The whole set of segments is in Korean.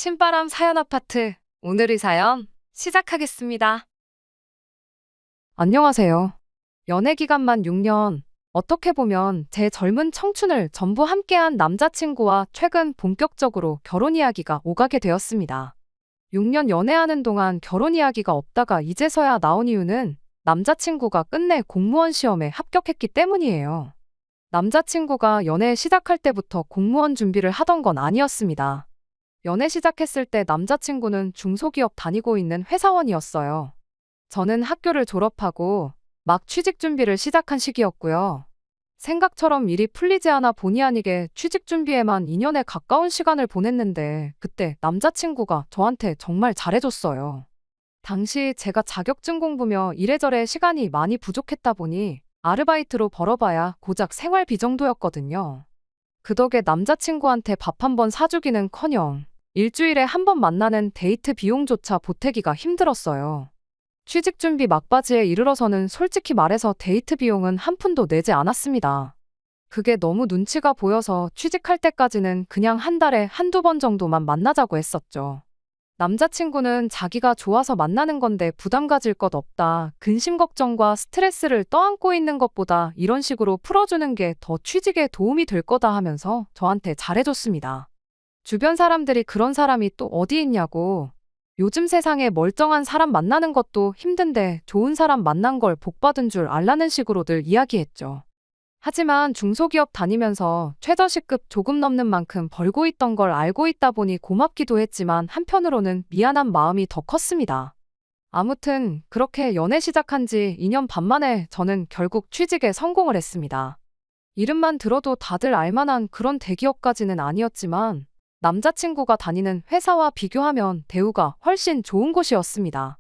신바람 사연 아파트. 오늘의 사연 시작하겠습니다. 안녕하세요. 연애 기간만 6년. 어떻게 보면 제 젊은 청춘을 전부 함께한 남자친구와 최근 본격적으로 결혼 이야기가 오가게 되었습니다. 6년 연애하는 동안 결혼 이야기가 없다가 이제서야 나온 이유는 남자친구가 끝내 공무원 시험에 합격했기 때문이에요. 남자친구가 연애 시작할 때부터 공무원 준비를 하던 건 아니었습니다. 연애 시작했을 때 남자친구는 중소기업 다니고 있는 회사원이었어요. 저는 학교를 졸업하고 막 취직 준비를 시작한 시기였고요. 생각처럼 일이 풀리지 않아 본의 아니게 취직 준비에만 2년에 가까운 시간을 보냈는데 그때 남자친구가 저한테 정말 잘해줬어요. 당시 제가 자격증 공부며 이래저래 시간이 많이 부족했다 보니 아르바이트로 벌어봐야 고작 생활비 정도였거든요. 그 덕에 남자친구한테 밥 한 번 사주기는커녕 일주일에 한 번 만나는 데이트 비용조차 보태기가 힘들었어요. 취직 준비 막바지에 이르러서는 솔직히 말해서 데이트 비용은 한 푼도 내지 않았습니다. 그게 너무 눈치가 보여서 취직할 때까지는 그냥 한 달에 한두 번 정도만 만나자고 했었죠. 남자친구는 자기가 좋아서 만나는 건데 부담 가질 것 없다. 근심 걱정과 스트레스를 떠안고 있는 것보다 이런 식으로 풀어주는 게 더 취직에 도움이 될 거다 하면서 저한테 잘해줬습니다. 주변 사람들이 그런 사람이 또 어디 있냐고. 요즘 세상에 멀쩡한 사람 만나는 것도 힘든데 좋은 사람 만난 걸 복 받은 줄 알라는 식으로들 이야기했죠. 하지만 중소기업 다니면서 최저시급 조금 넘는 만큼 벌고 있던 걸 알고 있다 보니 고맙기도 했지만 한편으로는 미안한 마음이 더 컸습니다. 아무튼 그렇게 연애 시작한 지 2년 반 만에 저는 결국 취직에 성공을 했습니다. 이름만 들어도 다들 알만한 그런 대기업까지는 아니었지만 남자친구가 다니는 회사와 비교하면 대우가 훨씬 좋은 곳이었습니다.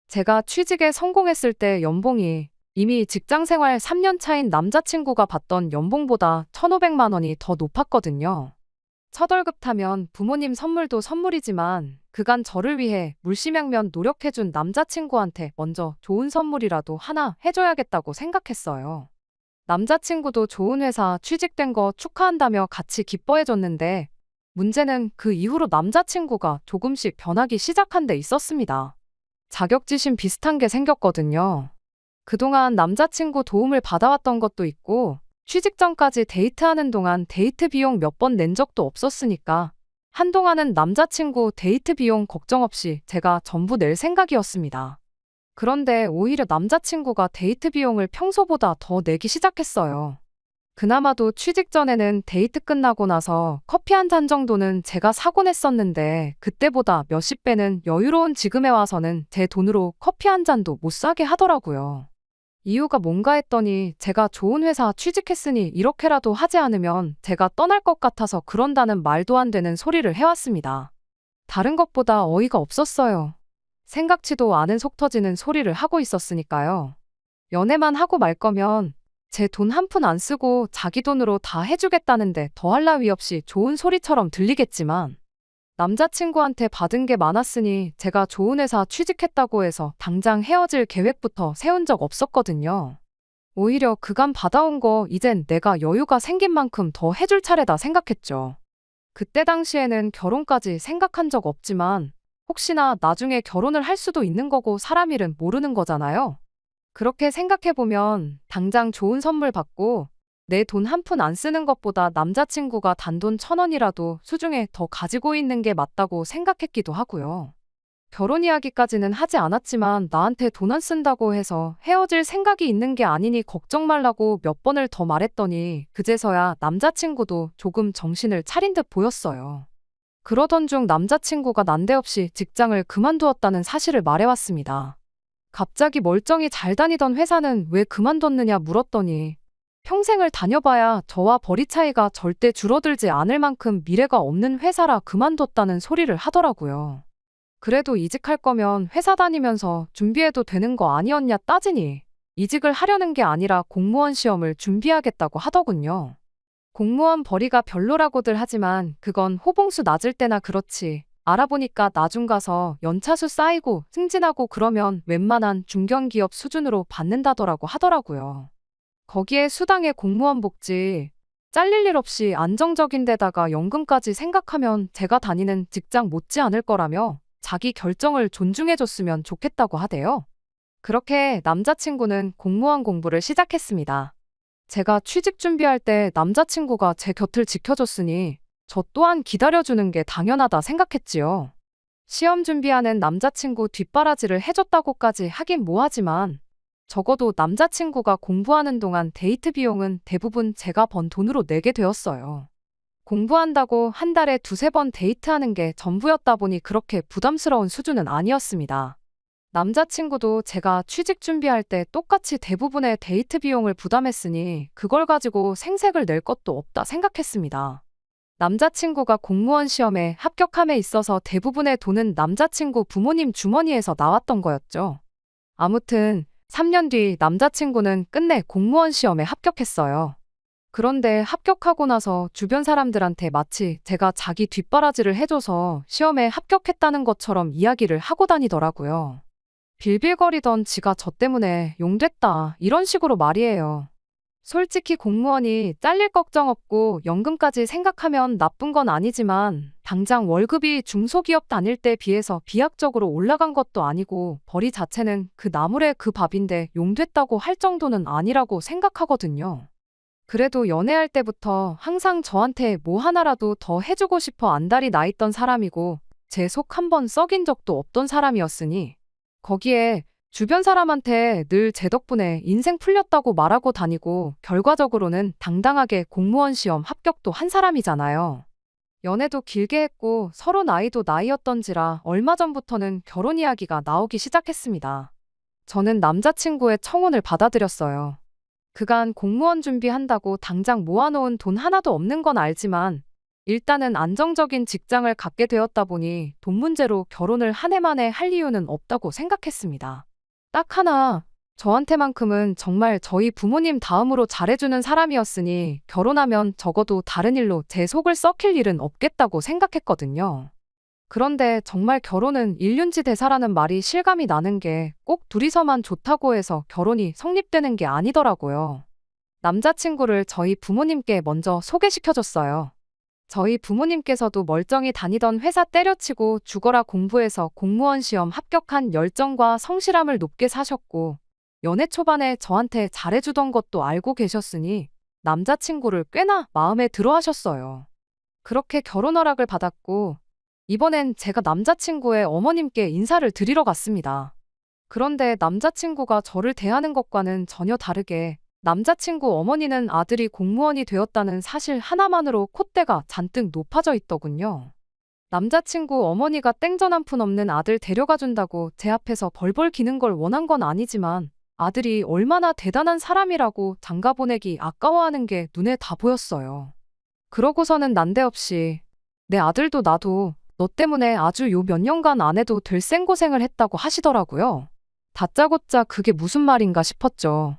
제가 취직에 성공했을 때 연봉이 이미 직장생활 3년 차인 남자친구가 받던 연봉보다 1,500만 원이 더 높았거든요. 첫 월급 타면 부모님 선물도 선물이지만 그간 저를 위해 물심양면 노력해준 남자친구한테 먼저 좋은 선물이라도 하나 해줘야겠다고 생각했어요. 남자친구도 좋은 회사 취직된 거 축하한다며 같이 기뻐해줬는데 문제는 그 이후로 남자친구가 조금씩 변하기 시작한 데 있었습니다. 자격지심 비슷한 게 생겼거든요. 그동안 남자친구 도움을 받아왔던 것도 있고 취직 전까지 데이트하는 동안 데이트 비용 몇 번 낸 적도 없었으니까 한동안은 남자친구 데이트 비용 걱정 없이 제가 전부 낼 생각이었습니다. 그런데 오히려 남자친구가 데이트 비용을 평소보다 더 내기 시작했어요. 그나마도 취직 전에는 데이트 끝나고 나서 커피 한 잔 정도는 제가 사곤 했었는데 그때보다 몇십 배는 여유로운 지금에 와서는 제 돈으로 커피 한 잔도 못 사게 하더라고요. 이유가 뭔가 했더니 제가 좋은 회사 취직했으니 이렇게라도 하지 않으면 제가 떠날 것 같아서 그런다는 말도 안 되는 소리를 해왔습니다. 다른 것보다 어이가 없었어요. 생각지도 않은 속 터지는 소리를 하고 있었으니까요. 연애만 하고 말 거면 제 돈 한 푼 안 쓰고 자기 돈으로 다 해주겠다는데 더할 나위 없이 좋은 소리처럼 들리겠지만 남자친구한테 받은 게 많았으니 제가 좋은 회사 취직했다고 해서 당장 헤어질 계획부터 세운 적 없었거든요. 오히려 그간 받아온 거 이젠 내가 여유가 생긴 만큼 더 해줄 차례다 생각했죠. 그때 당시에는 결혼까지 생각한 적 없지만 혹시나 나중에 결혼을 할 수도 있는 거고 사람 일은 모르는 거잖아요. 그렇게 생각해보면 당장 좋은 선물 받고 내 돈 한 푼 안 쓰는 것보다 남자친구가 단돈 1,000원이라도 수중에 더 가지고 있는 게 맞다고 생각했기도 하고요. 결혼 이야기까지는 하지 않았지만 나한테 돈 안 쓴다고 해서 헤어질 생각이 있는 게 아니니 걱정 말라고 몇 번을 더 말했더니 그제서야 남자친구도 조금 정신을 차린 듯 보였어요. 그러던 중 남자친구가 난데없이 직장을 그만두었다는 사실을 말해왔습니다. 갑자기 멀쩡히 잘 다니던 회사는 왜 그만뒀느냐 물었더니 평생을 다녀봐야 저와 벌이 차이가 절대 줄어들지 않을 만큼 미래가 없는 회사라 그만뒀다는 소리를 하더라고요. 그래도 이직할 거면 회사 다니면서 준비해도 되는 거 아니었냐 따지니 이직을 하려는 게 아니라 공무원 시험을 준비하겠다고 하더군요. 공무원 벌이가 별로라고들 하지만 그건 호봉수 낮을 때나 그렇지. 알아보니까 나중 가서 연차수 쌓이고 승진하고 그러면 웬만한 중견기업 수준으로 받는다더라고 하더라고요. 거기에 수당에 공무원 복지, 잘릴 일 없이 안정적인 데다가 연금까지 생각하면 제가 다니는 직장 못지 않을 거라며 자기 결정을 존중해줬으면 좋겠다고 하대요. 그렇게 남자친구는 공무원 공부를 시작했습니다. 제가 취직 준비할 때 남자친구가 제 곁을 지켜줬으니 저 또한 기다려주는 게 당연하다 생각했지요. 시험 준비하는 남자친구 뒷바라지를 해줬다고까지 하긴 뭐하지만 적어도 남자친구가 공부하는 동안 데이트 비용은 대부분 제가 번 돈으로 내게 되었어요. 공부한다고 한 달에 두세 번 데이트하는 게 전부였다 보니 그렇게 부담스러운 수준은 아니었습니다. 남자친구도 제가 취직 준비할 때 똑같이 대부분의 데이트 비용을 부담했으니 그걸 가지고 생색을 낼 것도 없다 생각했습니다. 남자친구가 공무원 시험에 합격함에 있어서 대부분의 돈은 남자친구 부모님 주머니에서 나왔던 거였죠. 아무튼 3년 뒤 남자친구는 끝내 공무원 시험에 합격했어요. 그런데 합격하고 나서 주변 사람들한테 마치 제가 자기 뒷바라지를 해줘서 시험에 합격했다는 것처럼 이야기를 하고 다니더라고요. 빌빌거리던 지가 저 때문에 용됐다 이런 식으로 말이에요. 솔직히 공무원이 잘릴 걱정 없고 연금까지 생각하면 나쁜 건 아니지만 당장 월급이 중소기업 다닐 때 비해서 비약적으로 올라간 것도 아니고 벌이 자체는 그 나물의 그 밥인데 용됐다고 할 정도는 아니라고 생각하거든요. 그래도 연애할 때부터 항상 저한테 뭐 하나라도 더 해주고 싶어 안달이 나 있던 사람이고 제 속 한 번 썩인 적도 없던 사람이었으니 거기에 주변 사람한테 늘 제 덕분에 인생 풀렸다고 말하고 다니고 결과적으로는 당당하게 공무원 시험 합격도 한 사람이잖아요. 연애도 길게 했고 서로 나이도 나이였던지라 얼마 전부터는 결혼 이야기가 나오기 시작했습니다. 저는 남자친구의 청혼을 받아들였어요. 그간 공무원 준비한다고 당장 모아놓은 돈 하나도 없는 건 알지만 일단은 안정적인 직장을 갖게 되었다 보니 돈 문제로 결혼을 한 해 만에 할 이유는 없다고 생각했습니다. 딱 하나, 저한테만큼은 정말 저희 부모님 다음으로 잘해주는 사람이었으니 결혼하면 적어도 다른 일로 제 속을 썩힐 일은 없겠다고 생각했거든요. 그런데 정말 결혼은 일륜지대사라는 말이 실감이 나는 게 꼭 둘이서만 좋다고 해서 결혼이 성립되는 게 아니더라고요. 남자친구를 저희 부모님께 먼저 소개시켜줬어요. 저희 부모님께서도 멀쩡히 다니던 회사 때려치고 죽어라 공부해서 공무원 시험 합격한 열정과 성실함을 높게 사셨고 연애 초반에 저한테 잘해주던 것도 알고 계셨으니 남자친구를 꽤나 마음에 들어 하셨어요. 그렇게 결혼 허락을 받았고 이번엔 제가 남자친구의 어머님께 인사를 드리러 갔습니다. 그런데 남자친구가 저를 대하는 것과는 전혀 다르게 남자친구 어머니는 아들이 공무원이 되었다는 사실 하나만으로 콧대가 잔뜩 높아져 있더군요. 남자친구 어머니가 땡전 한 푼 없는 아들 데려가 준다고 제 앞에서 벌벌 기는 걸 원한 건 아니지만 아들이 얼마나 대단한 사람이라고 장가 보내기 아까워하는 게 눈에 다 보였어요. 그러고서는 난데없이 내 아들도 나도 너 때문에 아주 요 몇 년간 안 해도 될 생고생을 했다고 하시더라고요. 다짜고짜 그게 무슨 말인가 싶었죠.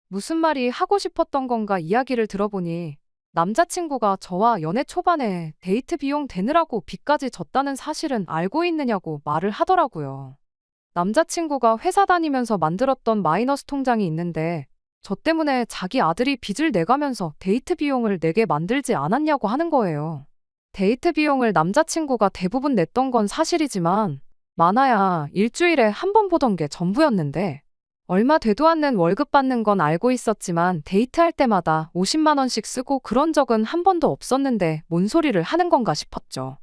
무슨 말이 하고 싶었던 건가 이야기를 들어보니 남자친구가 저와 연애 초반에 데이트 비용 대느라고 빚까지 졌다는 사실은 알고 있느냐고 말을 하더라고요. 남자친구가 회사 다니면서 만들었던 마이너스 통장이 있는데 저 때문에 자기 아들이 빚을 내가면서 데이트 비용을 내게 만들지 않았냐고 하는 거예요. 데이트 비용을 남자친구가 대부분 냈던 건 사실이지만 많아야 일주일에 한 번 보던 게 전부였는데 얼마 되도 않는 월급 받는 건 알고 있었지만 데이트할 때마다 50만 원씩 쓰고 그런 적은 한 번도 없었는데 뭔 소리를 하는 건가 싶었죠.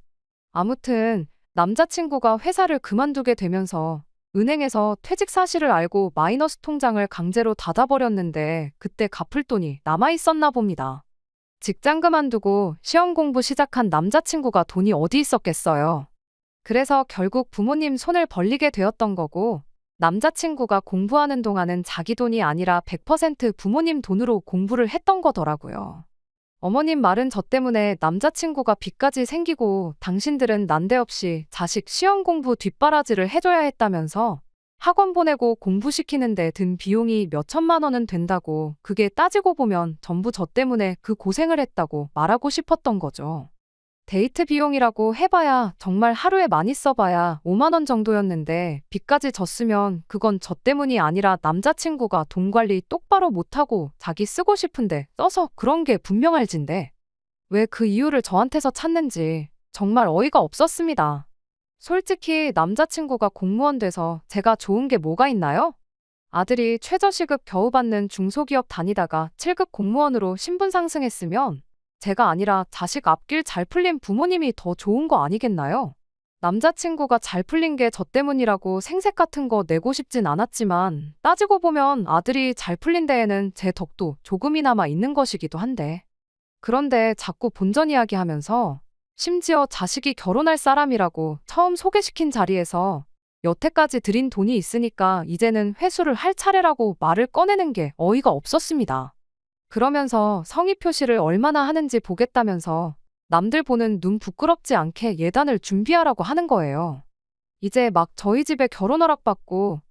아무튼 남자친구가 회사를 그만두게 되면서 은행에서 퇴직 사실을 알고 마이너스 통장을 강제로 닫아버렸는데 그때 갚을 돈이 남아있었나 봅니다. 직장 그만두고 시험 공부 시작한 남자친구가 돈이 어디 있었겠어요. 그래서 결국 부모님 손을 벌리게 되었던 거고 남자친구가 공부하는 동안은 자기 돈이 아니라 100% 부모님 돈으로 공부를 했던 거더라고요. 어머님 말은 저 때문에 남자친구가 빚까지 생기고 당신들은 난데없이 자식 시험 공부 뒷바라지를 해줘야 했다면서 학원 보내고 공부시키는데 든 비용이 몇 천만 원은 된다고 그게 따지고 보면 전부 저 때문에 그 고생을 했다고 말하고 싶었던 거죠. 데이트 비용이라고 해봐야 정말 하루에 많이 써봐야 5만 원 정도였는데 빚까지 졌으면 그건 저 때문이 아니라 남자친구가 돈 관리 똑바로 못하고 자기 쓰고 싶은데 써서 그런 게 분명할진데 왜 그 이유를 저한테서 찾는지 정말 어이가 없었습니다. 솔직히 남자친구가 공무원 돼서 제가 좋은 게 뭐가 있나요? 아들이 최저시급 겨우 받는 중소기업 다니다가 7급 공무원으로 신분 상승했으면 제가 아니라 자식 앞길 잘 풀린 부모님이 더 좋은 거 아니겠나요? 남자친구가 잘 풀린 게 저 때문이라고 생색 같은 거 내고 싶진 않았지만 따지고 보면 아들이 잘 풀린 데에는 제 덕도 조금이나마 있는 것이기도 한데 그런데 자꾸 본전 이야기 하면서 심지어 자식이 결혼할 사람이라고 처음 소개시킨 자리에서 여태까지 들인 돈이 있으니까 이제는 회수를 할 차례라고 말을 꺼내는 게 어이가 없었습니다. 그러면서 성의 표시를 얼마나 하는지 보겠다면서 남들 보는 눈 부끄럽지 않게 예단을 준비하라고 하는 거예요. 이제 막 저희 집에 결혼 허락받고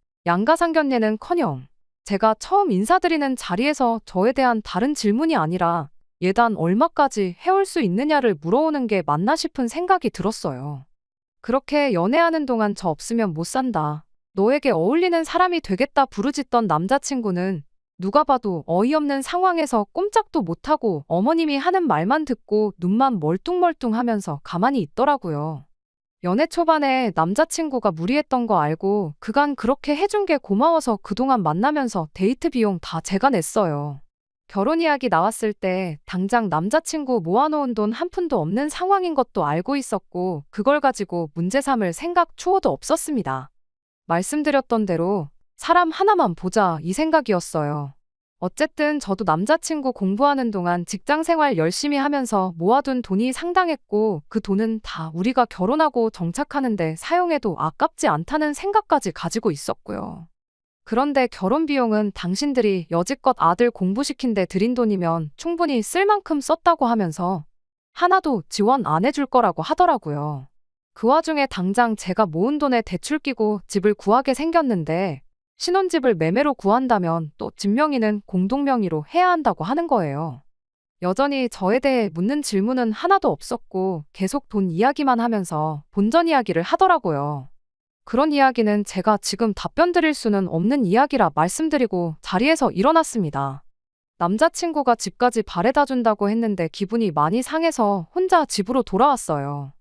양가상견례는커녕 제가 처음 인사드리는 자리에서 저에 대한 다른 질문이 아니라 예단 얼마까지 해올 수 있느냐를 물어오는 게 맞나 싶은 생각이 들었어요. 그렇게 연애하는 동안 저 없으면 못 산다. 너에게 어울리는 사람이 되겠다 부르짖던 남자친구는 누가 봐도 어이없는 상황에서 꼼짝도 못하고 어머님이 하는 말만 듣고 눈만 멀뚱멀뚱하면서 가만히 있더라고요. 연애 초반에 남자친구가 무리했던 거 알고 그간 그렇게 해준 게 고마워서 그동안 만나면서 데이트 비용 다 제가 냈어요. 결혼 이야기 나왔을 때 당장 남자친구 모아놓은 돈 한 푼도 없는 상황인 것도 알고 있었고 그걸 가지고 문제 삼을 생각 추호도 없었습니다. 말씀드렸던 대로 사람 하나만 보자 이 생각이었어요. 어쨌든 저도 남자친구 공부하는 동안 직장 생활 열심히 하면서 모아둔 돈이 상당했고 그 돈은 다 우리가 결혼하고 정착하는데 사용해도 아깝지 않다는 생각까지 가지고 있었고요. 그런데 결혼 비용은 당신들이 여지껏 아들 공부시킨 데 들인 돈이면 충분히 쓸 만큼 썼다고 하면서 하나도 지원 안 해줄 거라고 하더라고요. 그 와중에 당장 제가 모은 돈에 대출 끼고 집을 구하게 생겼는데 신혼집을 매매로 구한다면 또 집 명의는 공동명의로 해야 한다고 하는 거예요. 여전히 저에 대해 묻는 질문은 하나도 없었고 계속 돈 이야기만 하면서 본전 이야기를 하더라고요. 그런 이야기는 제가 지금 답변 드릴 수는 없는 이야기라 말씀드리고 자리에서 일어났습니다. 남자친구가 집까지 바래다 준다고 했는데 기분이 많이 상해서 혼자 집으로 돌아왔어요.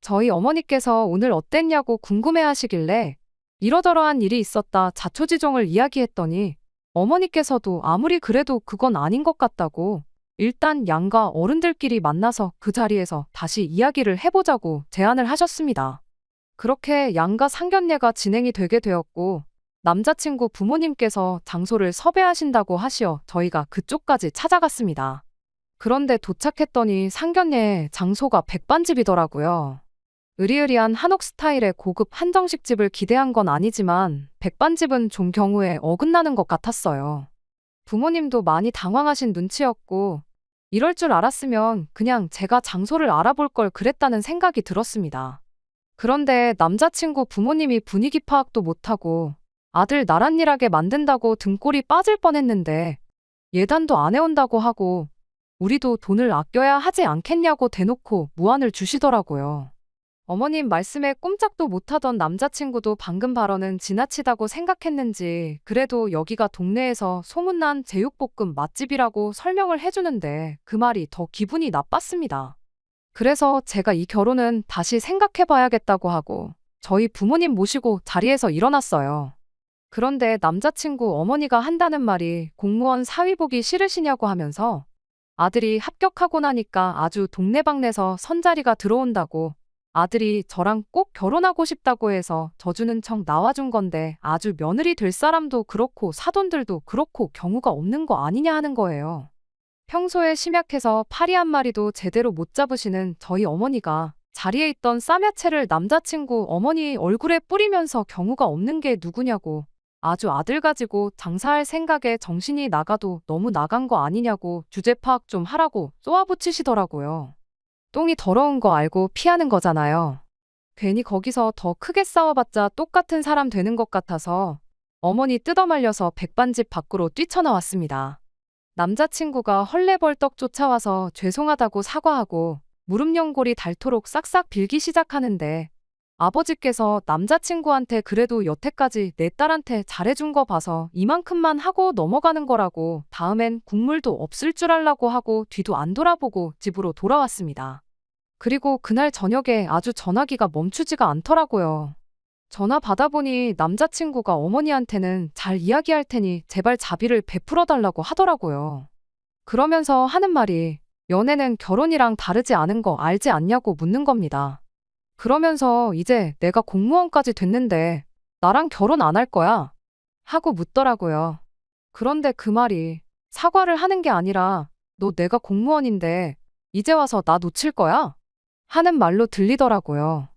저희 어머니께서 오늘 어땠냐고 궁금해 하시길래 이러저러한 일이 있었다 자초지종을 이야기했더니 어머니께서도 아무리 그래도 그건 아닌 것 같다고 일단 양가 어른들끼리 만나서 그 자리에서 다시 이야기를 해보자고 제안을 하셨습니다. 그렇게 양가 상견례가 진행이 되게 되었고 남자친구 부모님께서 장소를 섭외하신다고 하시어 저희가 그쪽까지 찾아갔습니다. 그런데 도착했더니 상견례 장소가 백반집이더라고요. 으리으리한 한옥 스타일의 고급 한정식 집을 기대한 건 아니지만 백반집은 좀 경우에 어긋나는 것 같았어요. 부모님도 많이 당황하신 눈치였고 이럴 줄 알았으면 그냥 제가 장소를 알아볼 걸 그랬다는 생각이 들었습니다. 그런데 남자친구 부모님이 분위기 파악도 못하고 아들 나랏일하게 만든다고 등골이 빠질 뻔했는데 예단도 안 해온다고 하고 우리도 돈을 아껴야 하지 않겠냐고 대놓고 무안을 주시더라고요. 어머님 말씀에 꼼짝도 못하던 남자친구도 방금 발언은 지나치다고 생각했는지 그래도 여기가 동네에서 소문난 제육볶음 맛집이라고 설명을 해주는데 그 말이 더 기분이 나빴습니다. 그래서 제가 이 결혼은 다시 생각해봐야겠다고 하고 저희 부모님 모시고 자리에서 일어났어요. 그런데 남자친구 어머니가 한다는 말이 공무원 사위 보기 싫으시냐고 하면서 아들이 합격하고 나니까 아주 동네방네서 선자리가 들어온다고 아들이 저랑 꼭 결혼하고 싶다고 해서 져주는 척 나와준 건데 아주 며느리 될 사람도 그렇고 사돈들도 그렇고 경우가 없는 거 아니냐 하는 거예요. 평소에 심약해서 파리 한 마리도 제대로 못 잡으시는 저희 어머니가 자리에 있던 쌈야채를 남자친구 어머니 얼굴에 뿌리면서 경우가 없는 게 누구냐고 아주 아들 가지고 장사할 생각에 정신이 나가도 너무 나간 거 아니냐고 주제 파악 좀 하라고 쏘아붙이시더라고요. 똥이 더러운 거 알고 피하는 거잖아요. 괜히 거기서 더 크게 싸워봤자 똑같은 사람 되는 것 같아서 어머니 뜯어말려서 백반집 밖으로 뛰쳐나왔습니다. 남자친구가 헐레벌떡 쫓아와서 죄송하다고 사과하고 무릎 연골이 닳도록 싹싹 빌기 시작하는데 아버지께서 남자친구한테 그래도 여태까지 내 딸한테 잘해준 거 봐서 이만큼만 하고 넘어가는 거라고 다음엔 국물도 없을 줄 알라고 하고 뒤도 안 돌아보고 집으로 돌아왔습니다. 그리고 그날 저녁에 아주 전화기가 멈추지가 않더라고요. 전화 받아보니 남자친구가 어머니한테는 잘 이야기할 테니 제발 자비를 베풀어 달라고 하더라고요. 그러면서 하는 말이 연애는 결혼이랑 다르지 않은 거 알지 않냐고 묻는 겁니다. 그러면서 이제 내가 공무원까지 됐는데 나랑 결혼 안 할 거야? 하고 묻더라고요. 그런데 그 말이 사과를 하는 게 아니라 너 내가 공무원인데 이제 와서 나 놓칠 거야? 하는 말로 들리더라고요.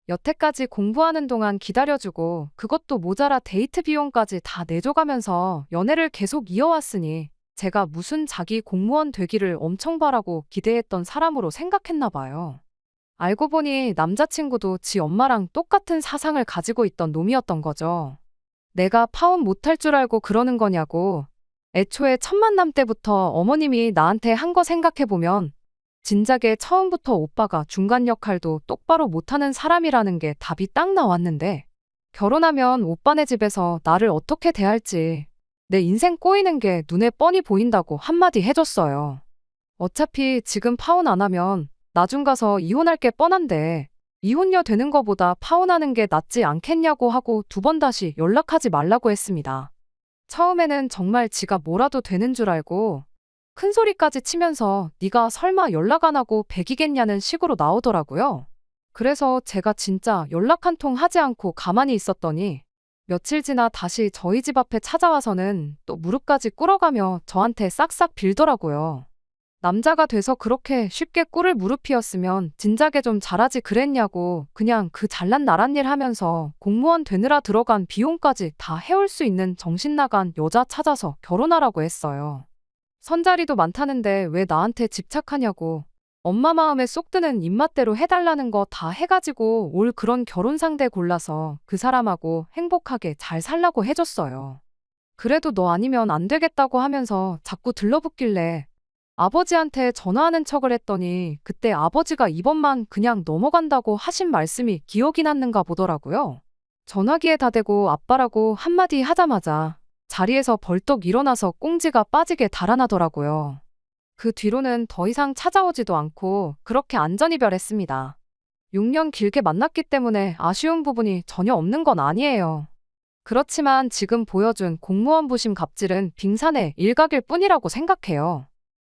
여태까지 공부하는 동안 기다려주고 그것도 모자라 데이트 비용까지 다 내줘가면서 연애를 계속 이어왔으니 제가 무슨 자기 공무원 되기를 엄청 바라고 기대했던 사람으로 생각했나 봐요. 알고 보니 남자친구도 지 엄마랑 똑같은 사상을 가지고 있던 놈이었던 거죠. 내가 파혼 못할 줄 알고 그러는 거냐고. 애초에 첫 만남 때부터 어머님이 나한테 한 거 생각해보면 진작에 처음부터 오빠가 중간 역할도 똑바로 못하는 사람이라는 게 답이 딱 나왔는데 결혼하면 오빠네 집에서 나를 어떻게 대할지 내 인생 꼬이는 게 눈에 뻔히 보인다고 한마디 해줬어요. 어차피 지금 파혼 안 하면 나중 가서 이혼할 게 뻔한데 이혼녀 되는 거보다 파혼하는 게 낫지 않겠냐고 하고 2번 다시 연락하지 말라고 했습니다. 처음에는 정말 지가 뭐라도 되는 줄 알고 큰 소리까지 치면서 네가 설마 연락 안 하고 백이겠냐는 식으로 나오더라고요. 그래서 제가 진짜 연락 한 통 하지 않고 가만히 있었더니 며칠 지나 다시 저희 집 앞에 찾아와서는 또 무릎까지 꿇어가며 저한테 싹싹 빌더라고요. 남자가 돼서 그렇게 쉽게 꿇을 무릎이었으면 진작에 좀 잘하지 그랬냐고 그냥 그 잘난 나란 일 하면서 공무원 되느라 들어간 비용까지 다 해올 수 있는 정신 나간 여자 찾아서 결혼하라고 했어요. 선자리도 많다는데 왜 나한테 집착하냐고 엄마 마음에 쏙 드는 입맛대로 해달라는 거 다 해가지고 올 그런 결혼 상대 골라서 그 사람하고 행복하게 잘 살라고 해줬어요. 그래도 너 아니면 안 되겠다고 하면서 자꾸 들러붙길래 아버지한테 전화하는 척을 했더니 그때 아버지가 이번만 그냥 넘어간다고 하신 말씀이 기억이 났는가 보더라고요. 전화기에 다 대고 아빠라고 한마디 하자마자 자리에서 벌떡 일어나서 꽁지가 빠지게 달아나더라고요. 그 뒤로는 더 이상 찾아오지도 않고 그렇게 안전이별했습니다. 6년 길게 만났기 때문에 아쉬운 부분이 전혀 없는 건 아니에요. 그렇지만 지금 보여준 공무원 부심 갑질은 빙산의 일각일 뿐이라고 생각해요.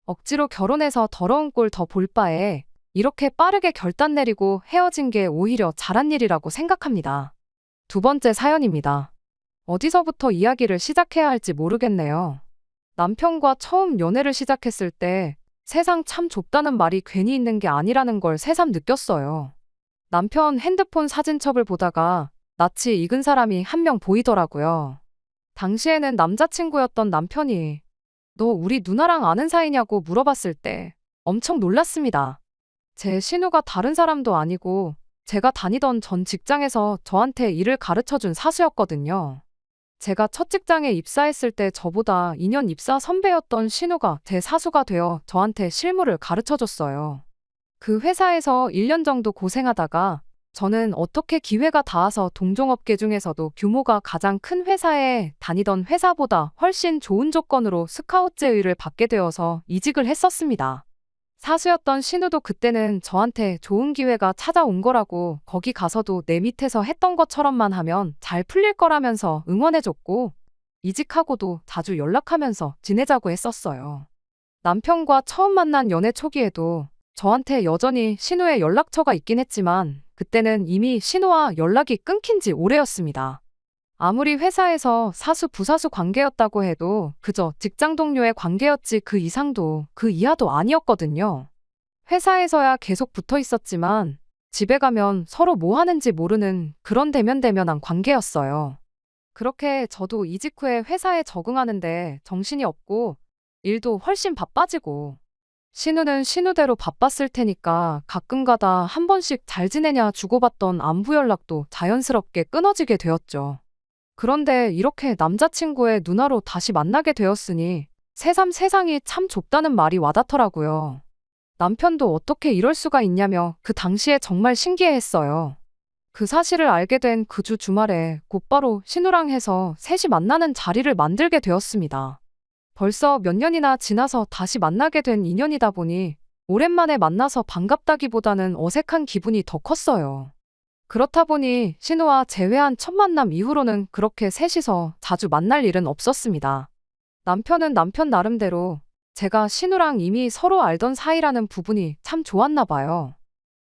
억지로 결혼해서 더러운 꼴 더 볼 바에 이렇게 빠르게 결단 내리고 헤어진 게 오히려 잘한 일이라고 생각합니다. 2번째 사연입니다. 어디서부터 이야기를 시작해야 할지 모르겠네요. 남편과 처음 연애를 시작했을 때 세상 참 좁다는 말이 괜히 있는 게 아니라는 걸 새삼 느꼈어요. 남편 핸드폰 사진첩을 보다가 낯이 익은 사람이 한 명 보이더라고요. 당시에는 남자친구였던 남편이 너 우리 누나랑 아는 사이냐고 물어봤을 때 엄청 놀랐습니다. 제 신우가 다른 사람도 아니고 제가 다니던 전 직장에서 저한테 일을 가르쳐준 사수였거든요. 제가 첫 직장에 입사했을 때 저보다 2년 입사 선배였던 신우가 제 사수가 되어 저한테 실무를 가르쳐줬어요. 그 회사에서 1년 정도 고생하다가 저는 어떻게 기회가 닿아서 동종업계 중에서도 규모가 가장 큰 회사에 다니던 회사보다 훨씬 좋은 조건으로 스카웃 제의를 받게 되어서 이직을 했었습니다. 사수였던 신우도 그때는 저한테 좋은 기회가 찾아온 거라고 거기 가서도 내 밑에서 했던 것처럼만 하면 잘 풀릴 거라면서 응원해줬고 이직하고도 자주 연락하면서 지내자고 했었어요. 남편과 처음 만난 연애 초기에도 저한테 여전히 신우의 연락처가 있긴 했지만 그때는 이미 신우와 연락이 끊긴 지 오래였습니다. 아무리 회사에서 사수 부사수 관계였다고 해도 그저 직장 동료의 관계였지 그 이상도 그 이하도 아니었거든요. 회사에서야 계속 붙어 있었지만 집에 가면 서로 뭐 하는지 모르는 그런 대면대면한 관계였어요. 그렇게 저도 이직 후에 회사에 적응하는데 정신이 없고 일도 훨씬 바빠지고 신우는 신우대로 바빴을 테니까 가끔가다 한 번씩 잘 지내냐 주고받던 안부 연락도 자연스럽게 끊어지게 되었죠. 그런데 이렇게 남자친구의 누나로 다시 만나게 되었으니 새삼 세상이 참 좁다는 말이 와닿더라고요. 남편도 어떻게 이럴 수가 있냐며 그 당시에 정말 신기해했어요. 그 사실을 알게 된 그 주 주말에 곧바로 신우랑 해서 셋이 만나는 자리를 만들게 되었습니다. 벌써 몇 년이나 지나서 다시 만나게 된 인연이다 보니 오랜만에 만나서 반갑다기보다는 어색한 기분이 더 컸어요. 그렇다 보니 신우와 재회한 첫 만남 이후로는 그렇게 셋이서 자주 만날 일은 없었습니다. 남편은 남편 나름대로 제가 신우랑 이미 서로 알던 사이라는 부분이 참 좋았나 봐요.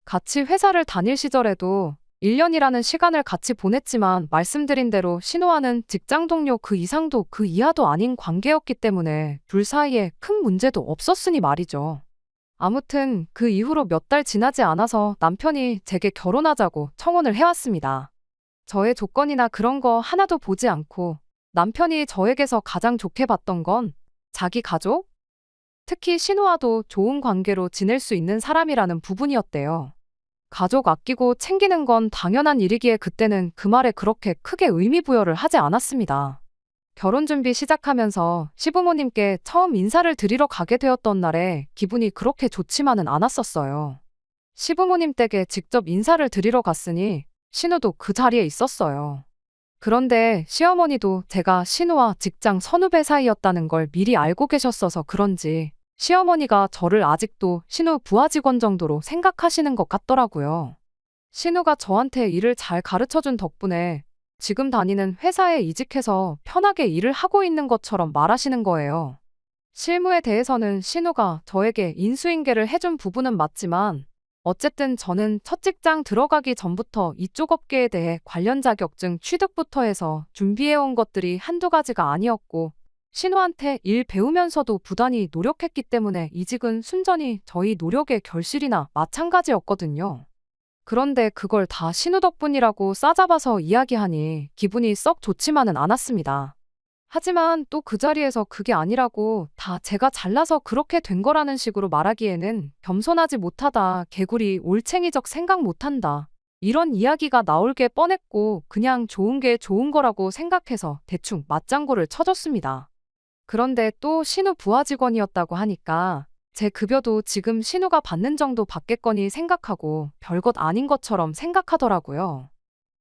같이 회사를 다닐 시절에도 1년이라는 시간을 같이 보냈지만 말씀드린 대로 신우와는 직장 동료 그 이상도 그 이하도 아닌 관계였기 때문에 둘 사이에 큰 문제도 없었으니 말이죠. 아무튼 그 이후로 몇 달 지나지 않아서 남편이 제게 결혼하자고 청혼을 해왔습니다. 저의 조건이나 그런 거 하나도 보지 않고 남편이 저에게서 가장 좋게 봤던 건 자기 가족? 특히 신우와도 좋은 관계로 지낼 수 있는 사람이라는 부분이었대요. 가족 아끼고 챙기는 건 당연한 일이기에 그때는 그 말에 그렇게 크게 의미 부여를 하지 않았습니다. 결혼 준비 시작하면서 시부모님께 처음 인사를 드리러 가게 되었던 날에 기분이 그렇게 좋지만은 않았었어요. 시부모님 댁에 직접 인사를 드리러 갔으니 신우도 그 자리에 있었어요. 그런데 시어머니도 제가 신우와 직장 선후배 사이였다는 걸 미리 알고 계셨어서 그런지 시어머니가 저를 아직도 신우 부하 직원 정도로 생각하시는 것 같더라고요. 신우가 저한테 일을 잘 가르쳐준 덕분에 지금 다니는 회사에 이직해서 편하게 일을 하고 있는 것처럼 말하시는 거예요. 실무에 대해서는 신우가 저에게 인수인계를 해준 부분은 맞지만 어쨌든 저는 첫 직장 들어가기 전부터 이쪽 업계에 대해 관련 자격증 취득부터 해서 준비해온 것들이 한두 가지가 아니었고 신우한테 일 배우면서도 부단히 노력했기 때문에 이직은 순전히 저희 노력의 결실이나 마찬가지였거든요. 그런데 그걸 다 신우 덕분이라고 싸잡아서 이야기하니 기분이 썩 좋지만은 않았습니다. 하지만 또 그 자리에서 그게 아니라고 다 제가 잘나서 그렇게 된 거라는 식으로 말하기에는 겸손하지 못하다, 개구리, 올챙이적 생각 못한다. 이런 이야기가 나올 게 뻔했고 그냥 좋은 게 좋은 거라고 생각해서 대충 맞장구를 쳐줬습니다. 그런데 또 신우 부하 직원이었다고 하니까 제 급여도 지금 신우가 받는 정도 받겠거니 생각하고 별것 아닌 것처럼 생각하더라고요.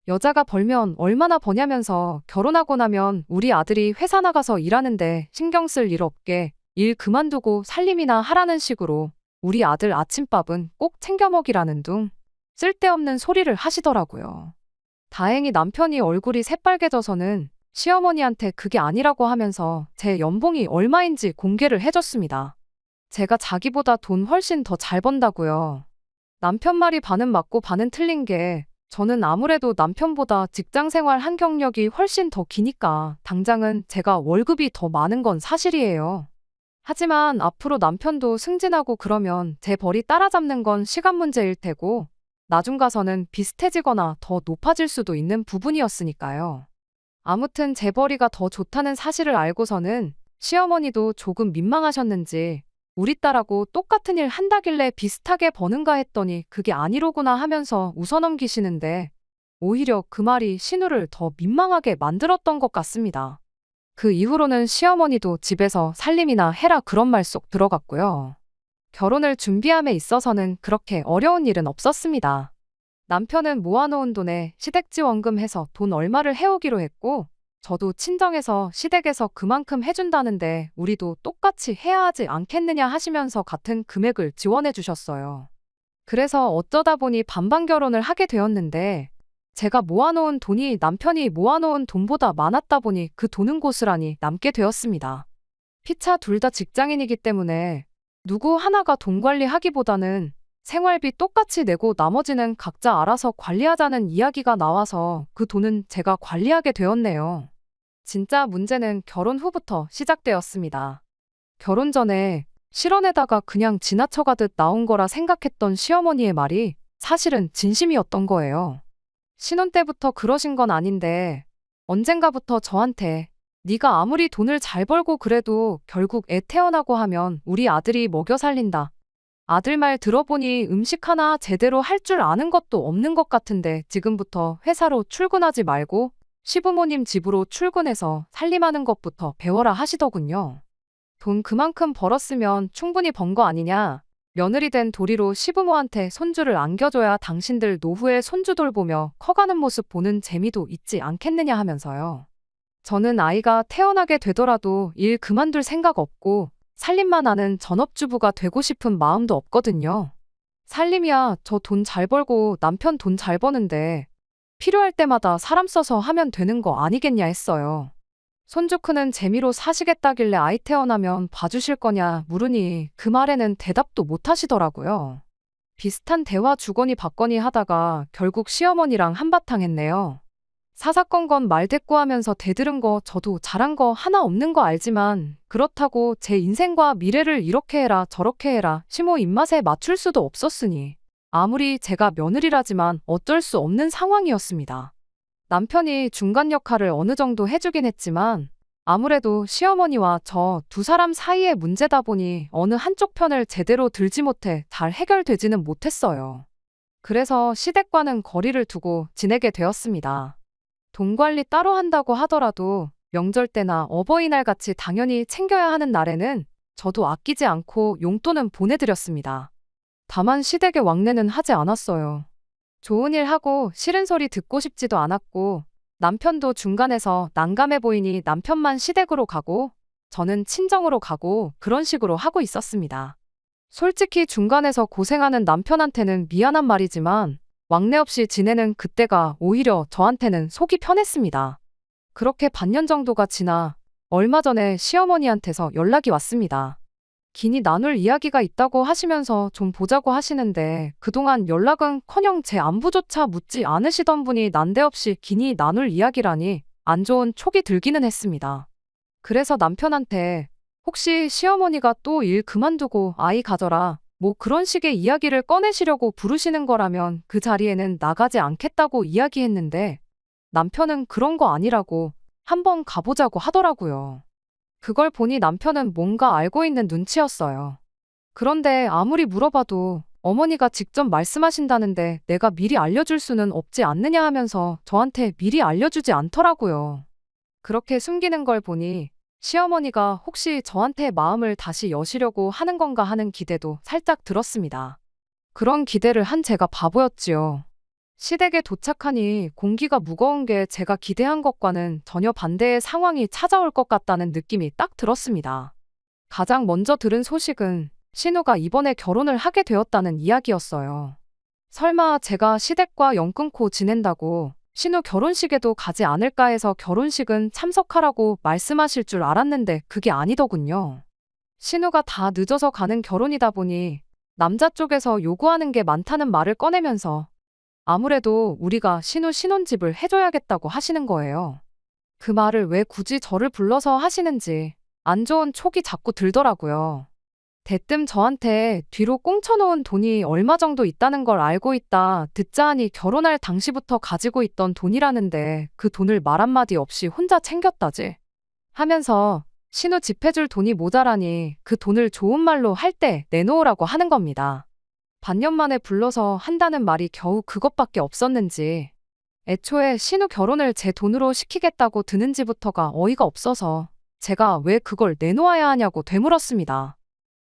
여자가 벌면 얼마나 버냐면서 결혼하고 나면 우리 아들이 회사 나가서 일하는데 신경 쓸 일 없게 일 그만두고 살림이나 하라는 식으로 우리 아들 아침밥은 꼭 챙겨 먹이라는 둥 쓸데없는 소리를 하시더라고요. 다행히 남편이 얼굴이 새빨개져서는 시어머니한테 그게 아니라고 하면서 제 연봉이 얼마인지 공개를 해줬습니다. 제가 자기보다 돈 훨씬 더 잘 번다고요. 남편 말이 반은 맞고 반은 틀린 게 저는 아무래도 남편보다 직장생활 한 경력이 훨씬 더 기니까 당장은 제가 월급이 더 많은 건 사실이에요. 하지만 앞으로 남편도 승진하고 그러면 제 벌이 따라잡는 건 시간 문제일 테고 나중 가서는 비슷해지거나 더 높아질 수도 있는 부분이었으니까요. 아무튼 제 벌이가 더 좋다는 사실을 알고서는 시어머니도 조금 민망하셨는지 우리 딸하고 똑같은 일 한다길래 비슷하게 버는가 했더니 그게 아니로구나 하면서 웃어넘기시는데 오히려 그 말이 신우를 더 민망하게 만들었던 것 같습니다. 그 이후로는 시어머니도 집에서 살림이나 해라 그런 말 쏙 들어갔고요. 결혼을 준비함에 있어서는 그렇게 어려운 일은 없었습니다. 남편은 모아놓은 돈에 시댁지원금 해서 돈 얼마를 해오기로 했고 저도 친정에서 시댁에서 그만큼 해준다는데 우리도 똑같이 해야 하지 않겠느냐 하시면서 같은 금액을 지원해 주셨어요. 그래서 어쩌다 보니 반반 결혼을 하게 되었는데 제가 모아놓은 돈이 남편이 모아놓은 돈보다 많았다 보니 그 돈은 고스란히 남게 되었습니다. 피차 둘 다 직장인이기 때문에 누구 하나가 돈 관리하기보다는 생활비 똑같이 내고 나머지는 각자 알아서 관리하자는 이야기가 나와서 그 돈은 제가 관리하게 되었네요. 진짜 문제는 결혼 후부터 시작되었습니다. 결혼 전에 실언에다가 그냥 지나쳐가듯 나온 거라 생각했던 시어머니의 말이 사실은 진심이었던 거예요. 신혼 때부터 그러신 건 아닌데 언젠가부터 저한테 네가 아무리 돈을 잘 벌고 그래도 결국 애 태어나고 하면 우리 아들이 먹여 살린다. 아들 말 들어보니 음식 하나 제대로 할 줄 아는 것도 없는 것 같은데 지금부터 회사로 출근하지 말고 시부모님 집으로 출근해서 살림하는 것부터 배워라 하시더군요. 돈 그만큼 벌었으면 충분히 번 거 아니냐. 며느리 된 도리로 시부모한테 손주를 안겨줘야 당신들 노후에 손주 돌보며 커가는 모습 보는 재미도 있지 않겠느냐 하면서요. 저는 아이가 태어나게 되더라도 일 그만둘 생각 없고 살림만 하는 전업주부가 되고 싶은 마음도 없거든요. 살림이야 저 돈 잘 벌고 남편 돈 잘 버는데 필요할 때마다 사람 써서 하면 되는 거 아니겠냐 했어요. 손주 크는 재미로 사시겠다길래 아이 태어나면 봐주실 거냐 물으니 그 말에는 대답도 못 하시더라고요. 비슷한 대화 주거니 받거니 하다가 결국 시어머니랑 한바탕 했네요. 사사건건 말대꾸하면서 대들은 거 저도 잘한 거 하나 없는 거 알지만 그렇다고 제 인생과 미래를 이렇게 해라 저렇게 해라 시모 입맛에 맞출 수도 없었으니 아무리 제가 며느리라지만 어쩔 수 없는 상황이었습니다. 남편이 중간 역할을 어느 정도 해주긴 했지만 아무래도 시어머니와 저 두 사람 사이의 문제다 보니 어느 한쪽 편을 제대로 들지 못해 잘 해결되지는 못했어요. 그래서 시댁과는 거리를 두고 지내게 되었습니다. 돈 관리 따로 한다고 하더라도 명절 때나 어버이날 같이 당연히 챙겨야 하는 날에는 저도 아끼지 않고 용돈은 보내드렸습니다. 다만 시댁의 왕래는 하지 않았어요. 좋은 일 하고 싫은 소리 듣고 싶지도 않았고 남편도 중간에서 난감해 보이니 남편만 시댁으로 가고 저는 친정으로 가고 그런 식으로 하고 있었습니다. 솔직히 중간에서 고생하는 남편한테는 미안한 말이지만 왕래 없이 지내는 그때가 오히려 저한테는 속이 편했습니다. 그렇게 반년 정도가 지나 얼마 전에 시어머니한테서 연락이 왔습니다. 긴히 나눌 이야기가 있다고 하시면서 좀 보자고 하시는데 그동안 연락은커녕 제 안부조차 묻지 않으시던 분이 난데없이 긴히 나눌 이야기라니 안 좋은 촉이 들기는 했습니다. 그래서 남편한테 혹시 시어머니가 또 일 그만두고 아이 가져라 뭐 그런 식의 이야기를 꺼내시려고 부르시는 거라면 그 자리에는 나가지 않겠다고 이야기했는데 남편은 그런 거 아니라고 한번 가보자고 하더라고요. 그걸 보니 남편은 뭔가 알고 있는 눈치였어요. 그런데 아무리 물어봐도 어머니가 직접 말씀하신다는데 내가 미리 알려줄 수는 없지 않느냐 하면서 저한테 미리 알려주지 않더라고요. 그렇게 숨기는 걸 보니 시어머니가 혹시 저한테 마음을 다시 여시려고 하는 건가 하는 기대도 살짝 들었습니다. 그런 기대를 한 제가 바보였지요. 시댁에 도착하니 공기가 무거운 게 제가 기대한 것과는 전혀 반대의 상황이 찾아올 것 같다는 느낌이 딱 들었습니다. 가장 먼저 들은 소식은 신우가 이번에 결혼을 하게 되었다는 이야기였어요. 설마 제가 시댁과 연 끊고 지낸다고 신우 결혼식에도 가지 않을까 해서 결혼식은 참석하라고 말씀하실 줄 알았는데 그게 아니더군요. 신우가 다 늦어서 가는 결혼이다 보니 남자 쪽에서 요구하는 게 많다는 말을 꺼내면서 아무래도 우리가 신우 신혼집을 해줘야겠다고 하시는 거예요. 그 말을 왜 굳이 저를 불러서 하시는지 안 좋은 촉이 자꾸 들더라고요. 대뜸 저한테 뒤로 꽁쳐놓은 돈이 얼마 정도 있다는 걸 알고 있다 듣자 하니 결혼할 당시부터 가지고 있던 돈이라는데 그 돈을 말 한마디 없이 혼자 챙겼다지 하면서 신우 집 해줄 돈이 모자라니 그 돈을 좋은 말로 할 때 내놓으라고 하는 겁니다. 반년 만에 불러서 한다는 말이 겨우 그것밖에 없었는지 애초에 신우 결혼을 제 돈으로 시키겠다고 드는지부터가 어이가 없어서 제가 왜 그걸 내놓아야 하냐고 되물었습니다.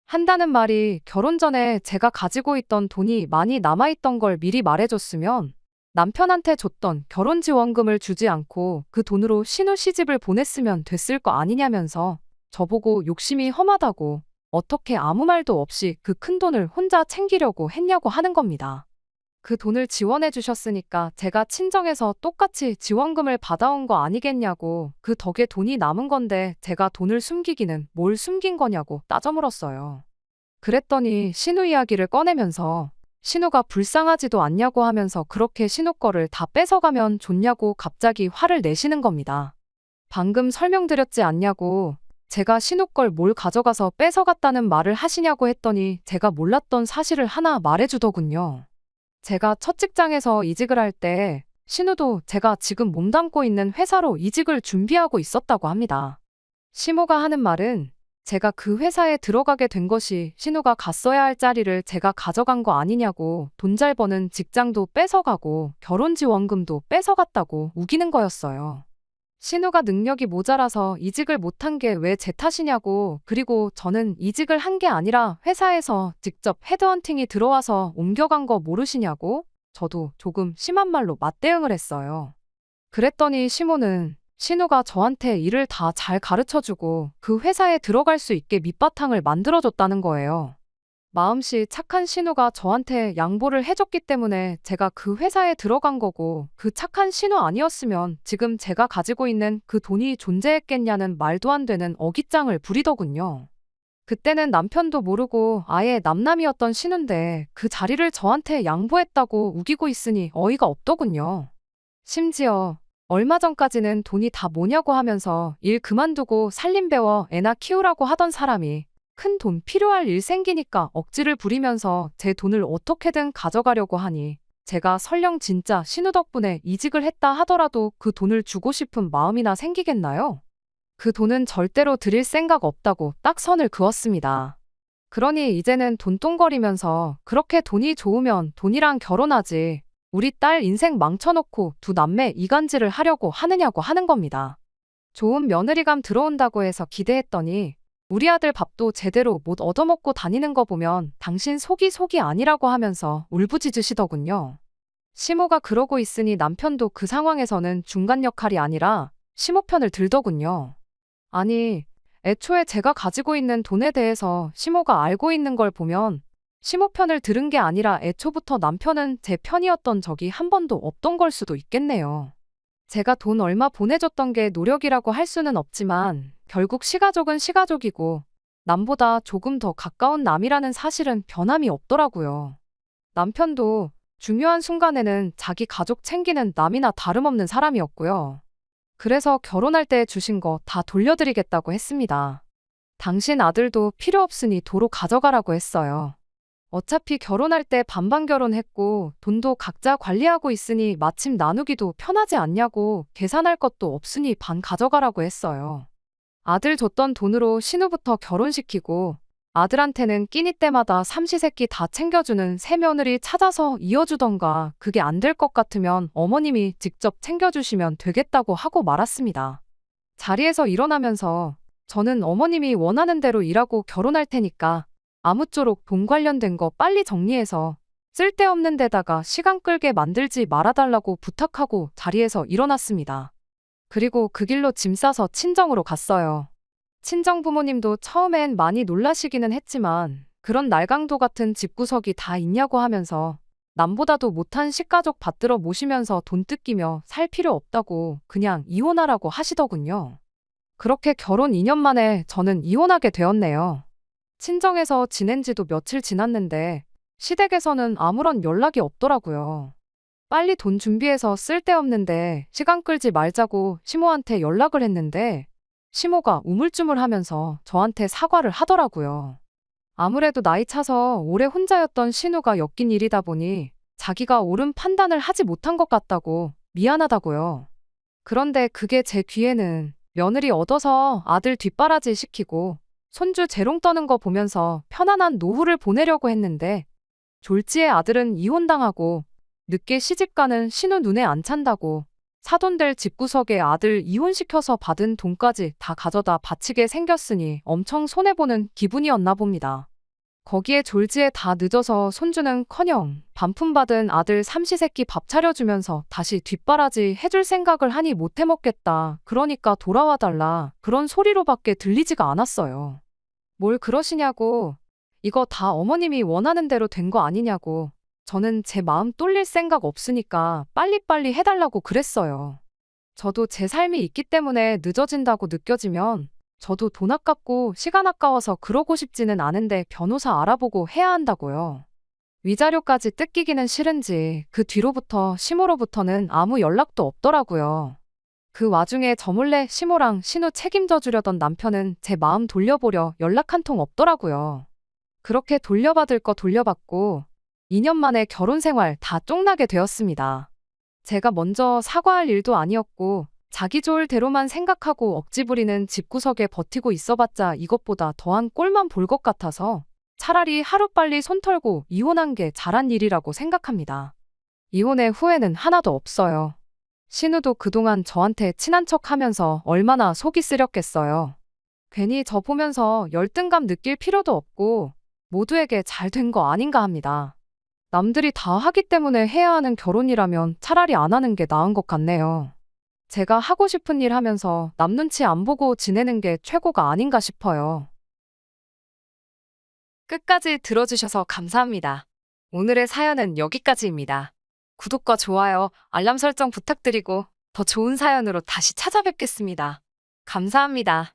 한다는 말이 결혼 전에 제가 가지고 있던 돈이 많이 남아있던 걸 미리 말해줬으면 남편한테 줬던 결혼지원금을 주지 않고 그 돈으로 신우 시집을 보냈으면 됐을 거 아니냐면서 저보고 욕심이 험하다고 어떻게 아무 말도 없이 그 큰 돈을 혼자 챙기려고 했냐고 하는 겁니다. 그 돈을 지원해 주셨으니까 제가 친정에서 똑같이 지원금을 받아온 거 아니겠냐고 그 덕에 돈이 남은 건데 제가 돈을 숨기기는 뭘 숨긴 거냐고 따져 물었어요. 그랬더니 신우 이야기를 꺼내면서 신우가 불쌍하지도 않냐고 하면서 그렇게 신우 거를 다 뺏어가면 좋냐고 갑자기 화를 내시는 겁니다. 방금 설명드렸지 않냐고 제가 신우 걸 뭘 가져가서 뺏어갔다는 말을 하시냐고 했더니 제가 몰랐던 사실을 하나 말해주더군요. 제가 첫 직장에서 이직을 할 때 신우도 제가 지금 몸담고 있는 회사로 이직을 준비하고 있었다고 합니다. 시모가 하는 말은 제가 그 회사에 들어가게 된 것이 신우가 갔어야 할 자리를 제가 가져간 거 아니냐고 돈 잘 버는 직장도 뺏어가고 결혼지원금도 뺏어갔다고 우기는 거였어요. 신우가 능력이 모자라서 이직을 못한 게 왜 제 탓이냐고, 그리고 저는 이직을 한 게 아니라 회사에서 직접 헤드헌팅이 들어와서 옮겨간 거 모르시냐고, 저도 조금 심한 말로 맞대응을 했어요. 그랬더니 시모는 신우가 저한테 일을 다 잘 가르쳐주고 그 회사에 들어갈 수 있게 밑바탕을 만들어줬다는 거예요. 마음씨 착한 신우가 저한테 양보를 해줬기 때문에 제가 그 회사에 들어간 거고, 그 착한 신우 아니었으면 지금 제가 가지고 있는 그 돈이 존재했겠냐는 말도 안 되는 어깃장을 부리더군요. 그때는 남편도 모르고 아예 남남이었던 신우인데 그 자리를 저한테 양보했다고 우기고 있으니 어이가 없더군요. 심지어 얼마 전까지는 돈이 다 뭐냐고 하면서 일 그만두고 살림 배워 애나 키우라고 하던 사람이 큰 돈 필요할 일 생기니까 억지를 부리면서 제 돈을 어떻게든 가져가려고 하니, 제가 설령 진짜 신우 덕분에 이직을 했다 하더라도 그 돈을 주고 싶은 마음이나 생기겠나요? 그 돈은 절대로 드릴 생각 없다고 딱 선을 그었습니다. 그러니 이제는 돈똥거리면서 그렇게 돈이 좋으면 돈이랑 결혼하지, 우리 딸 인생 망쳐놓고 두 남매 이간질을 하려고 하느냐고 하는 겁니다. 좋은 며느리감 들어온다고 해서 기대했더니 우리 아들 밥도 제대로 못 얻어먹고 다니는 거 보면 당신 속이 아니라고 하면서 울부짖으시더군요. 시모가 그러고 있으니 남편도 그 상황에서는 중간 역할이 아니라 시모 편을 들더군요. 아니, 애초에 제가 가지고 있는 돈에 대해서 시모가 알고 있는 걸 보면 시모 편을 들은 게 아니라 애초부터 남편은 제 편이었던 적이 한 번도 없던 걸 수도 있겠네요. 제가 돈 얼마 보내줬던 게 노력이라고 할 수는 없지만 결국 시가족은 시가족이고 남보다 조금 더 가까운 남이라는 사실은 변함이 없더라고요. 남편도 중요한 순간에는 자기 가족 챙기는 남이나 다름없는 사람이었고요. 그래서 결혼할 때 주신 거 다 돌려드리겠다고 했습니다. 당신 아들도 필요 없으니 도로 가져가라고 했어요. 어차피 결혼할 때 반반 결혼했고 돈도 각자 관리하고 있으니 마침 나누기도 편하지 않냐고, 계산할 것도 없으니 반 가져가라고 했어요. 아들 줬던 돈으로 신우부터 결혼시키고 아들한테는 끼니 때마다 삼시세끼 다 챙겨주는 새며느리 찾아서 이어주던가, 그게 안 될 것 같으면 어머님이 직접 챙겨주시면 되겠다고 하고 말았습니다. 자리에서 일어나면서 저는 어머님이 원하는 대로 일하고 결혼할 테니까 아무쪼록 돈 관련된 거 빨리 정리해서 쓸데없는 데다가 시간 끌게 만들지 말아달라고 부탁하고 자리에서 일어났습니다. 그리고 그 길로 짐 싸서 친정으로 갔어요. 친정 부모님도 처음엔 많이 놀라시기는 했지만 그런 날강도 같은 집구석이 다 있냐고 하면서 남보다도 못한 식가족 받들어 모시면서 돈 뜯기며 살 필요 없다고 그냥 이혼하라고 하시더군요. 그렇게 결혼 2년 만에 저는 이혼하게 되었네요. 친정에서 지낸 지도 며칠 지났는데 시댁에서는 아무런 연락이 없더라고요. 빨리 돈 준비해서 쓸데없는데 시간 끌지 말자고 시모한테 연락을 했는데 시모가 우물쭈물하면서 저한테 사과를 하더라고요. 아무래도 나이 차서 오래 혼자였던 신우가 엮인 일이다 보니 자기가 옳은 판단을 하지 못한 것 같다고 미안하다고요. 그런데 그게 제 귀에는 며느리 얻어서 아들 뒷바라지 시키고 손주 재롱 떠는 거 보면서 편안한 노후를 보내려고 했는데 졸지의 아들은 이혼당하고 늦게 시집가는 신우 눈에 안 찬다고 사돈될 집구석에 아들 이혼시켜서 받은 돈까지 다 가져다 바치게 생겼으니 엄청 손해보는 기분이었나 봅니다. 거기에 졸지에 다 늦어서 손주는커녕 반품받은 아들 삼시세끼 밥 차려주면서 다시 뒷바라지 해줄 생각을 하니 못 해먹겠다. 그러니까 돌아와달라. 그런 소리로밖에 들리지가 않았어요. 뭘 그러시냐고. 이거 다 어머님이 원하는 대로 된 거 아니냐고. 저는 제 마음 똘릴 생각 없으니까 빨리빨리 해달라고 그랬어요. 저도 제 삶이 있기 때문에 늦어진다고 느껴지면 저도 돈 아깝고 시간 아까워서 그러고 싶지는 않은데 변호사 알아보고 해야 한다고요. 위자료까지 뜯기기는 싫은지 그 뒤로부터 시모로부터는 아무 연락도 없더라고요. 그 와중에 저 몰래 시모랑 신우 책임져 주려던 남편은 제 마음 돌려보려 연락 한 통 없더라고요. 그렇게 돌려받을 거 돌려받고 2년 만에 결혼 생활 다 쫑나게 되었습니다. 제가 먼저 사과할 일도 아니었고 자기 좋을 대로만 생각하고 억지 부리는 집구석에 버티고 있어봤자 이것보다 더한 꼴만 볼 것 같아서 차라리 하루빨리 손 털고 이혼한 게 잘한 일이라고 생각합니다. 이혼의 후회는 하나도 없어요. 신우도 그동안 저한테 친한 척 하면서 얼마나 속이 쓰렸겠어요. 괜히 저 보면서 열등감 느낄 필요도 없고 모두에게 잘 된 거 아닌가 합니다. 남들이 다 하기 때문에 해야 하는 결혼이라면 차라리 안 하는 게 나은 것 같네요. 제가 하고 싶은 일 하면서 남 눈치 안 보고 지내는 게 최고가 아닌가 싶어요. 끝까지 들어주셔서 감사합니다. 오늘의 사연은 여기까지입니다. 구독과 좋아요, 알람 설정 부탁드리고 더 좋은 사연으로 다시 찾아뵙겠습니다. 감사합니다.